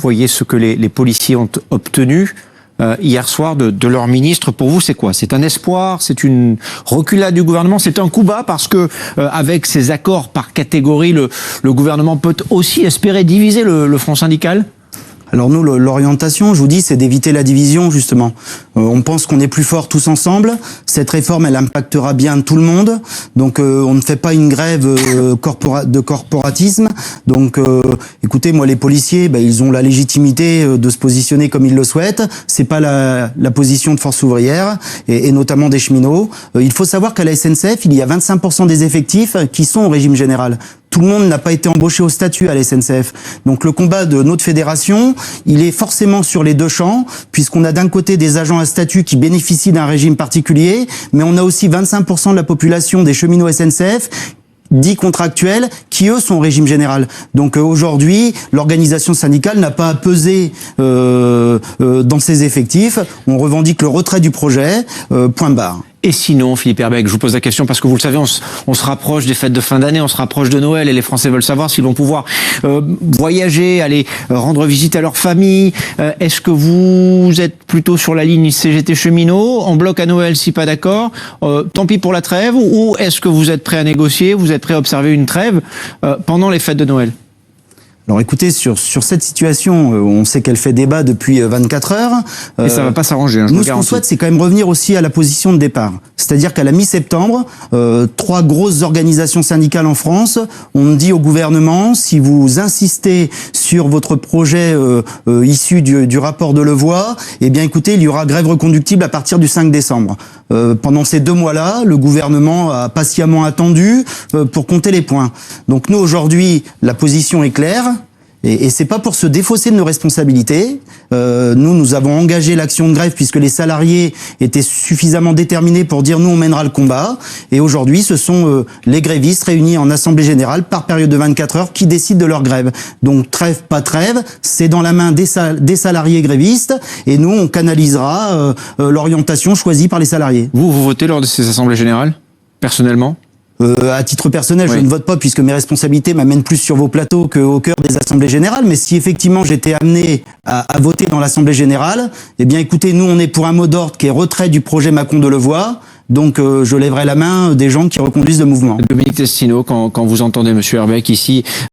voyez ce que les policiers ont obtenu hier soir de leur ministre. Pour vous, c'est quoi? C'est un espoir? C'est une reculade du gouvernement? C'est un coup bas parce que avec ces accords par catégorie, le gouvernement peut aussi espérer diviser le front syndical? Alors nous, l'orientation, je vous dis, c'est d'éviter la division, justement. On pense qu'on est plus forts tous ensemble. Cette réforme, elle impactera bien tout le monde. Donc, on ne fait pas une grève de corporatisme. Donc, écoutez, moi, les policiers, ils ont la légitimité de se positionner comme ils le souhaitent. C'est pas la position de Force ouvrière, et notamment des cheminots. Il faut savoir qu'à la SNCF, il y a 25% des effectifs qui sont au régime général. Tout le monde n'a pas été embauché au statut à la SNCF. Donc le combat de notre fédération, il est forcément sur les deux champs, puisqu'on a d'un côté des agents à statut qui bénéficient d'un régime particulier, mais on a aussi 25% de la population des cheminots SNCF dits contractuels, qui eux sont au régime général. Donc aujourd'hui, l'organisation syndicale n'a pas à peser dans ses effectifs. On revendique le retrait du projet, point barre. Et sinon, Philippe Herbeck, je vous pose la question parce que vous le savez, on se rapproche des fêtes de fin d'année, on se rapproche de Noël et les Français veulent savoir s'ils vont pouvoir voyager, aller rendre visite à leur famille. Est-ce que vous êtes plutôt sur la ligne CGT cheminot, en bloc à Noël si pas d'accord, tant pis pour la trêve, ou est-ce que vous êtes prêt à négocier, vous êtes prêt à observer une trêve pendant les fêtes de Noël? Alors écoutez, sur cette situation, on sait qu'elle fait débat depuis 24 heures. Et ça va pas s'arranger, nous, ce qu'on souhaite, c'est quand même revenir aussi à la position de départ. C'est-à-dire qu'à la mi-septembre, 3 grosses organisations syndicales en France ont dit au gouvernement, si vous insistez sur votre projet issu du rapport de Levoy, eh bien écoutez, il y aura grève reconductible à partir du 5 décembre. Pendant ces 2 mois-là, le gouvernement a patiemment attendu pour compter les points. Donc nous, aujourd'hui, la position est claire. Et c'est pas pour se défausser de nos responsabilités. Nous avons engagé l'action de grève puisque les salariés étaient suffisamment déterminés pour dire nous on mènera le combat. Et aujourd'hui, ce sont les grévistes réunis en assemblée générale par période de 24 heures qui décident de leur grève. Donc trêve, pas trêve, c'est dans la main des salariés grévistes et nous on canalisera l'orientation choisie par les salariés. Vous votez lors de ces assemblées générales, personnellement? À titre personnel, je ne vote pas puisque mes responsabilités m'amènent plus sur vos plateaux qu'au cœur des assemblées générales. Mais si effectivement j'étais amené à voter dans l'assemblée générale, eh bien écoutez, nous on est pour un mot d'ordre qui est retrait du projet Macron de Levoy. Donc je lèverai la main des gens qui reconduisent le mouvement. Dominique Testino, quand vous entendez Monsieur Herbeck ici